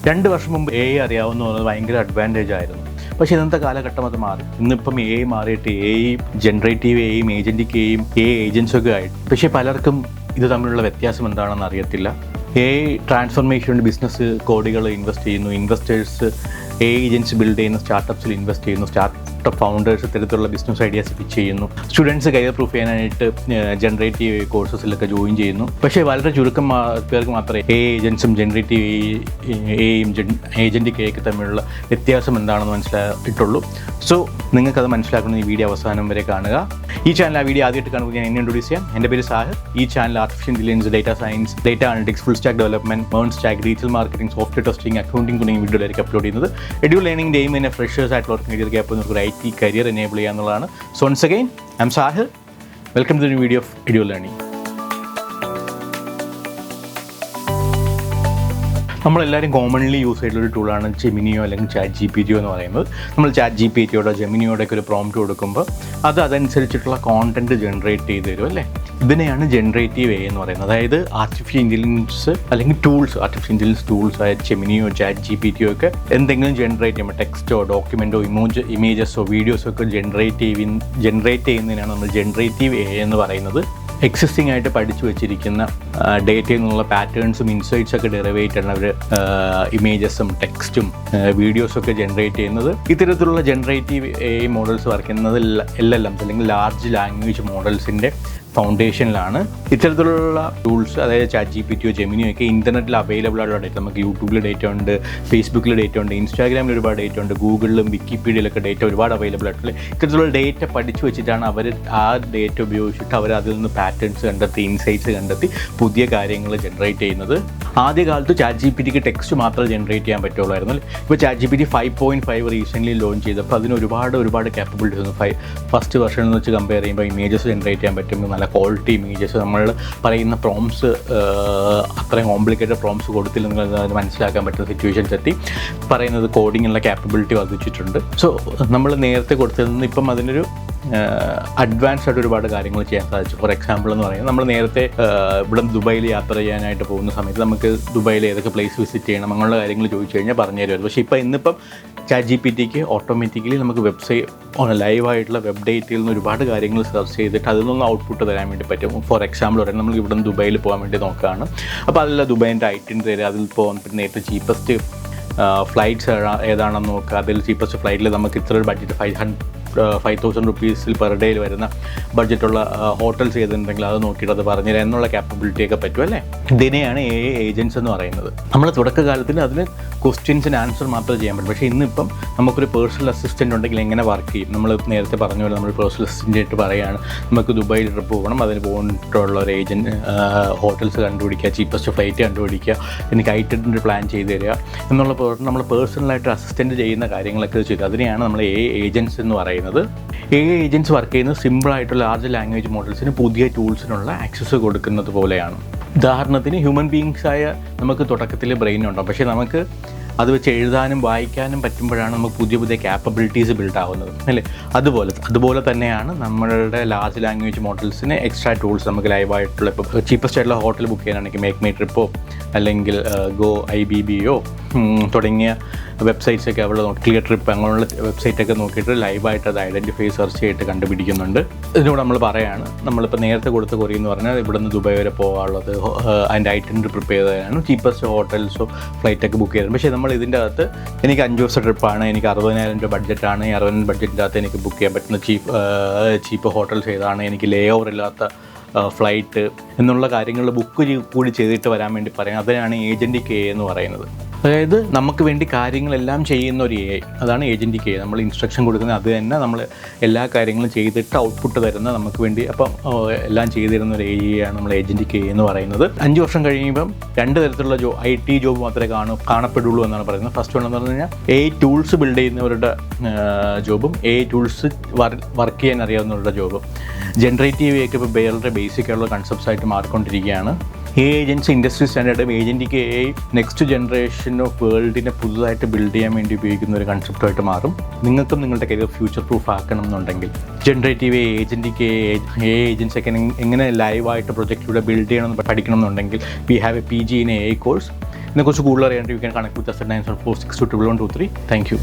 2 വർഷം മുമ്പ് AI അറിയാവുന്ന പറയുന്നത് ഭയങ്കര അഡ്വാൻറ്റേജ് ആയിരുന്നു. പക്ഷേ ഇന്നത്തെ കാലഘട്ടം അത് മാറി. ഇന്നിപ്പം AI മാറിയിട്ട് AI ജനറേറ്റീവ് AIയും ഏജൻറ്റിക് AIയും AI ഏജൻസൊക്കെ ആയിട്ട്. പക്ഷേ പലർക്കും ഇത് തമ്മിലുള്ള വ്യത്യാസം എന്താണെന്ന് അറിയത്തില്ല. AI ട്രാൻസ്ഫോർമേഷൻ ബിസിനസ് കോടികൾ ഇൻവെസ്റ്റ് ചെയ്യുന്നു. ഇൻവെസ്റ്റേഴ്സ് AI ഏജൻസി ബിൽഡ് ചെയ്യുന്ന സ്റ്റാർട്ടപ്സിൽ ഇൻവെസ്റ്റ് ചെയ്യുന്നു. സ്റ്റാർട്ടപ്പ് ഫൗണ്ടേഴ്സ് ഇത്തരത്തിലുള്ള ബിസിനസ് ഐഡിയാസ് പിച്ച് ചെയ്യുന്നു. സ്റ്റുഡൻസ് കരിയർ പ്രൂഫ് ചെയ്യാനായിട്ട് ജനറേറ്റീവ് കോഴ്സസിലൊക്കെ ജോയിൻ ചെയ്യുന്നു. പക്ഷേ വളരെ ചുരുക്കം പേർക്ക് മാത്രമേ AI ഏജൻസും ജനറേറ്റീവ് AIയും ഏജൻറ്റിക് AIക്ക് തമ്മിലുള്ള വ്യത്യാസം എന്താണെന്ന് മനസ്സിലായിട്ടുള്ളൂ. സോ നിങ്ങൾക്കത് മനസ്സിലാക്കുന്ന ഈ വീഡിയോ അവസാനം വരെ കാണുക. ഈ ചാനൽ ആ വീഡിയോ ആദ്യമായിട്ട് കാണുമ്പോൾ ഞാൻ എന്നെ ഇൻട്രൊഡ്യൂസ് ചെയ്യാം. എൻ്റെ പേര് സാഹിർ. ഈ channel artificial intelligence, data science, data analytics, full stack development, മേൺ stack, digital marketing, software testing, accounting തുടങ്ങിയ വീഡിയോയിലേക്ക് അപ്ലോഡ് ചെയ്യുന്നത്. എഡ്യൂർ ലേണിംഗിൻ്റെ എയിം തന്നെ ഫ്രഷേഴ്സ് ആയിട്ടുള്ളവർക്ക് കരിയർ അപ്പോൾ ഒരു IT കരിയർ എനേബിൾ ചെയ്യുക എന്നുള്ളതാണ്. So once again I'm Sahir. Welcome to the video of Edure learning. നമ്മളെല്ലാവരും കോമൺലി യൂസ് ചെയ്തിട്ടുള്ളൊരു ടൂളാണ് ജെമിനിയോ അല്ലെങ്കിൽ ChatGPT എന്ന് പറയുന്നത്. നമ്മൾ ChatGPTയോടോ ജെമിനിയോടൊക്കെ ഒരു പ്രോംപ്റ്റ് കൊടുക്കുമ്പോൾ അത് അതനുസരിച്ചിട്ടുള്ള കോണ്ടൻറ്റ് ജനറേറ്റ് ചെയ്ത് തരും അല്ലേ. ഇതിനെയാണ് ജനറേറ്റീവ് AI എന്ന് പറയുന്നത്. അതായത് ആർട്ടിഫിഷ്യൽ ഇൻ്റലിജൻസ് അല്ലെങ്കിൽ ടൂൾസ്, ആർട്ടിഫിഷ്യൽ ഇൻ്റലിജൻസ് ടൂൾസ് ആയ ജെമിനിയോ ChatGPTയോ ഒക്കെ എന്തെങ്കിലും ജനറേറ്റ് ചെയ്യുമ്പോൾ ടെക്സ്റ്റോ ഡോക്യുമെൻറ്റോ ഇമേജസോ വീഡിയോസോ ഒക്കെ ജനറേറ്റ് ചെയ്യുന്നതിനാണ് നമ്മൾ ജനറേറ്റീവ് AI എന്ന് പറയുന്നത്. എക്സിസ്റ്റിംഗ് ആയിട്ട് പഠിച്ചു വെച്ചിരിക്കുന്ന ഡേറ്റയിൽ നിന്നുള്ള പാറ്റേൺസും ഇൻസൈറ്റ്സൊക്കെ ഡെറിവേറ്റ് ആണ് അവർ ഇമേജസും ടെക്സ്റ്റും വീഡിയോസൊക്കെ ജനറേറ്റ് ചെയ്യുന്നത്. ഇത്തരത്തിലുള്ള ജനറേറ്റീവ് AI മോഡൽസ് വർക്ക് ചെയ്യുന്നത് LLMs അല്ലെങ്കിൽ ലാർജ് ലാംഗ്വേജ് മോഡൽസിൻ്റെ ഫൗണ്ടേഷനിലാണ്. ഇത്തരത്തിലുള്ള ടൂൾസ്, അതായത് ChatGPTയോ ജെമിനിയോ ഒക്കെ ഇൻ്റർനെറ്റിൽ അവൈലബിൾ ആയിട്ടുള്ള ഡേറ്റ, നമുക്ക് യൂട്യൂബിൽ ഡേറ്റ ഉണ്ട്, ഫേസ്ബുക്കിൽ ഡേറ്റ ഉണ്ട്, ഇൻസ്റ്റാഗ്രാമിൽ ഒരുപാട് ഡേറ്റ ഉണ്ട്, ഗൂഗിളിലും വിക്കിപീഡിയയിലൊക്കെ ഡേറ്റ ഒരുപാട് അവൈലബിൾ ആയിട്ടുള്ള ഇത്തരത്തിലുള്ള ഡേറ്റ പഠിച്ചു വെച്ചിട്ടാണ് അവർ ആ ഡേറ്റ ഉപയോഗിച്ചിട്ട് അവർ അതിൽ നിന്ന് പാറ്റേൺസ് കണ്ടെത്തി, ഇൻസൈറ്റ്സ് കണ്ടെത്തി പുതിയ കാര്യങ്ങൾ ജനറേറ്റ് ചെയ്യുന്നത്. ആദ്യകാലത്ത് ChatGPTക്ക് ടെക്സ്റ്റ് മാത്രമേ ജനറേറ്റ് ചെയ്യാൻ പറ്റുള്ളായിരുന്നു. ഇപ്പോൾ ChatGPT 5.5 റീസെൻ്റ്ലി ലോഞ്ച് ചെയ്തപ്പോൾ അതിന് ഒരുപാട് ക്യാപ്പബിലിറ്റീസ് ഉണ്ട്. ഫസ്റ്റ് വെർഷൻ വെച്ച് കമ്പയർ ചെയ്യുമ്പോൾ ഇമേജസ് ജനറേറ്റ് ചെയ്യാൻ പറ്റും, നല്ല ക്വാളിറ്റി ഇമേജസ്. നമ്മൾ പറയുന്ന പ്രോംസ് അത്രയും കോംപ്ലിക്കേറ്റഡ് പ്രോംസ് കൊടുത്തില്ലെങ്കിൽ അത് മനസ്സിലാക്കാൻ പറ്റുന്ന സിറ്റുവേഷൻസ് എത്തി. പറയുന്നത് കോഡിങ്ങുള്ള ക്യാപ്പബിലിറ്റി വർദ്ധിച്ചിട്ടുണ്ട്. സോ നമ്മൾ നേരത്തെ കൊടുത്തതിൽ നിന്ന് ഇപ്പം അതിനൊരു അഡ്വാൻസ്ഡ് ആയിട്ട് ഒരുപാട് കാര്യങ്ങൾ ചെയ്യാൻ സാധിച്ചു. ഫോർ എക്സാമ്പിൾ എന്ന് പറയുന്നത്, നമ്മൾ നേരത്തെ ഇവിടെ ദുബായിൽ യാത്ര ചെയ്യാനായിട്ട് പോകുന്ന സമയത്ത് നമുക്ക് ദുബായിൽ ഏതൊക്കെ പ്ലേസ് വിസിറ്റ് ചെയ്യണം അങ്ങനെയുള്ള കാര്യങ്ങൾ ചോദിച്ചു കഴിഞ്ഞാൽ പറഞ്ഞു തരുമായിരുന്നു. പക്ഷേ ഇന്നിപ്പം ChatGPTക്ക് ഓട്ടോമാറ്റിക്കലി നമുക്ക് ലൈവായിട്ടുള്ള വെബ് ഡേറ്റയിൽ നിന്ന് ഒരുപാട് കാര്യങ്ങൾ സെർച്ച് ചെയ്തിട്ട് അതിൽ നിന്ന് ഔട്ട്പുട്ട് തരാൻ വേണ്ടി പറ്റും. ഫോർ എക്സാമ്പിൾ പറയാം, നമ്മൾ ഇവിടെ നിന്ന് ദുബായിൽ പോകാൻ വേണ്ടി നോക്കുകയാണ്. അപ്പോൾ അതിൽ ദുബായിൻ്റെ ഐറ്റിനറി, അതിൽ പോകാൻ പറ്റുന്ന ഏറ്റവും ചീപ്പസ്റ്റ് ഫ്ലൈറ്റ്സ് ഏതാണെന്ന് നോക്കുക. അതിൽ ചീപ്പസ്റ്റ് ഫ്ലൈറ്റിൽ നമുക്ക് ഇത്ര ഒരു ബഡ്ജറ്റ് 5,000 റുപ്പീസിൽ പെർ ഡേയിൽ വരുന്ന ബഡ്ജറ്റുള്ള ഹോട്ടൽസ് ചെയ്തിട്ടുണ്ടെങ്കിൽ അത് നോക്കിയിട്ട് അത് പറഞ്ഞുതരാം എന്നുള്ള ക്യാപ്പബിലിറ്റിയൊക്കെ പറ്റും അല്ലേ. ഇതിനെയാണ് AI ഏജൻസ് എന്ന് പറയുന്നത്. നമ്മൾ തുടക്കകാലത്തിൽ അതിന് ക്വസ്റ്റ്യൻസിന് ആൻസർ മാത്രമേ ചെയ്യാൻ പറ്റും. പക്ഷേ ഇന്നിപ്പം നമുക്കൊരു പേഴ്സണൽ അസിസ്റ്റൻ്റ് ഉണ്ടെങ്കിൽ എങ്ങനെ വർക്ക് ചെയ്യും. നമ്മൾ നേരത്തെ പറഞ്ഞ പോലെ നമ്മൾ പേഴ്സണൽ അസിസ്റ്റൻ്റായിട്ട് പറയുകയാണ്, നമുക്ക് ദുബായിൽ ട്രിപ്പ് പോകണം, അതിന് പോയിട്ടുള്ള ഒരു ഹോട്ടൽസ് കണ്ടുപിടിക്കുക, ചീപ്പസ്റ്റ് ഫ്ലൈറ്റ് കണ്ടുപിടിക്കുക, എനിക്ക് ഐറ്റൻ്റെ പ്ലാൻ ചെയ്ത് തരിക എന്നുള്ള നമ്മൾ പേഴ്സണലായിട്ട് അസിസ്റ്റൻ്റ് ചെയ്യുന്ന കാര്യങ്ങളൊക്കെ ചെയ്തു. അതിനെയാണ് നമ്മൾ AI ഏജൻസ് എന്ന് പറയുന്നത്. AI ഏജൻസ് വർക്ക് ചെയ്യുന്നത് സിമ്പിളായിട്ടുള്ള ലാർജ് ലാംഗ്വേജ് മോഡൽസിന് പുതിയ ടൂൾസിനുള്ള ആക്സസ് കൊടുക്കുന്നത് പോലെയാണ്. ഉദാഹരണത്തിന് ഹ്യൂമൻ ബീയിങ്സായ നമുക്ക് തുടക്കത്തിൽ ബ്രെയിൻ ഉണ്ടാവും, പക്ഷേ നമുക്ക് അത് വെച്ച് എഴുതാനും വായിക്കാനും പറ്റുമ്പോഴാണ് നമുക്ക് പുതിയ ക്യാപ്പബിലിറ്റീസ് ബിൽഡ് ആവുന്നത് അല്ലേ. അതുപോലെ തന്നെയാണ് നമ്മളുടെ ലാർജ് ലാംഗ്വേജ് മോഡൽസിന് എക്സ്ട്രാ ടൂൾസ് നമുക്ക് ലൈവായിട്ടുള്ള, ഇപ്പോൾ ചീപ്പസ്റ്റ് ആയിട്ടുള്ള ഹോട്ടൽ ബുക്ക് ചെയ്യാനാണെങ്കിൽ മേക്ക് മൈ ട്രിപ്പോ അല്ലെങ്കിൽ ഗോ IBBയോ തുടങ്ങിയ വെബ്സൈറ്റ്സൊക്കെ അവിടെ ക്ലിയർ ട്രിപ്പ് അങ്ങനെയുള്ള വെബ്സൈറ്റൊക്കെ നോക്കിയിട്ട് ലൈവായിട്ട് അത് ഐഡൻറ്റിഫൈ സെർച്ച് ചെയ്തിട്ട് കണ്ടുപിടിക്കുന്നുണ്ട്. ഇതിനോട് നമ്മൾ പറയാണ്, നമ്മളിപ്പോൾ നേരത്തെ കൊടുത്ത കൊറി എന്ന് പറഞ്ഞാൽ ഇവിടെ നിന്ന് ദുബായ് വരെ പോകാനുള്ളത് അതിൻ്റെ ഐറ്റനറി പ്രിപ്പയർ ചെയ്തതാണ്, ചീപ്പസ്റ്റ് ഹോട്ടൽസോ ഫ്ലൈറ്റൊക്കെ ബുക്ക് ചെയ്തത്. പക്ഷേ നമ്മൾ ഇതിൻ്റെ അകത്ത് എനിക്ക് 5 ദിവസം ട്രിപ്പാണ്, എനിക്ക് 60,000 രൂപ ബഡ്ജറ്റാണ്, ഈ 60,000 ബഡ്ജറ്റിൻ്റെ അകത്ത് എനിക്ക് ബുക്ക് ചെയ്യാൻ പറ്റുന്ന ചീപ്പ് ഹോട്ടൽസ് ഏതാണ്, എനിക്ക് ലേ ഓവർ ഇല്ലാത്ത ഫ്ലൈറ്റ് എന്നുള്ള കാര്യങ്ങൾ ബുക്ക് കൂടി ചെയ്തിട്ട് വരാൻ വേണ്ടി പറയാം. അതിനാണ് ഏജൻറ്റിക് AI എന്ന് പറയുന്നത്. അതായത് നമുക്ക് വേണ്ടി കാര്യങ്ങളെല്ലാം ചെയ്യുന്ന ഒരു AI, അതാണ് ഏജൻറ്റിക് AI. നമ്മൾ ഇൻസ്ട്രക്ഷൻ കൊടുക്കുന്നത് അത് തന്നെ നമ്മൾ എല്ലാ കാര്യങ്ങളും ചെയ്തിട്ട് ഔട്ട്പുട്ട് തരുന്ന, നമുക്ക് വേണ്ടി അപ്പം എല്ലാം ചെയ്തു തരുന്ന ഒരു AI ആണ് നമ്മൾ ഏജൻറ്റിക് AI എന്ന് പറയുന്നത്. 5 വർഷം കഴിയുമ്പം 2 തരത്തിലുള്ള IT ജോബ് മാത്രമേ കാണപ്പെടുള്ളൂ എന്നാണ് പറയുന്നത്. ഫസ്റ്റ് വൺ എന്ന് പറഞ്ഞു കഴിഞ്ഞാൽ AI ടൂൾസ് ബിൽഡ് ചെയ്യുന്നവരുടെ ജോബും AI ടൂൾസ് വർക്ക് ചെയ്യാൻ അറിയാവുന്നവരുടെ ജോബും. ജനറേറ്റീവ് AI ഒക്കെ ഇപ്പോൾ വളരെ ബേസിക് ആയിട്ടുള്ള കൺസെപ്റ്റ്സ് ആയിട്ട് മാറിക്കൊണ്ടിരിക്കുകയാണ്. AI ഏജൻസി ഇൻഡസ്ട്രി സ്റ്റാൻഡേർഡും agentic AI next generation of വേൾഡിനെ പുതുതായിട്ട് ബിൽഡ് ചെയ്യാൻ വേണ്ടി ഉപയോഗിക്കുന്ന ഒരു കൺസെപ്റ്റായിട്ട് മാറും. നിങ്ങൾക്കും നിങ്ങളുടെ കരിയർ ഫ്യൂച്ചർ പ്രൂഫ് ആക്കണം എന്നുണ്ടെങ്കിൽ generative AI, agentic AI agency ഒക്കെ എങ്ങനെ ലൈവായിട്ട് പ്രൊജക്റ്റിലൂടെ ബിൽഡ് ചെയ്യണമെന്ന് പഠിക്കണം എന്നുണ്ടെങ്കിൽ we have A PG in AI course. ഇതിനെക്കുറിച്ച് കൂടുതൽ അറിയാണ്ട് you can connect with us at 974621123. Thank you.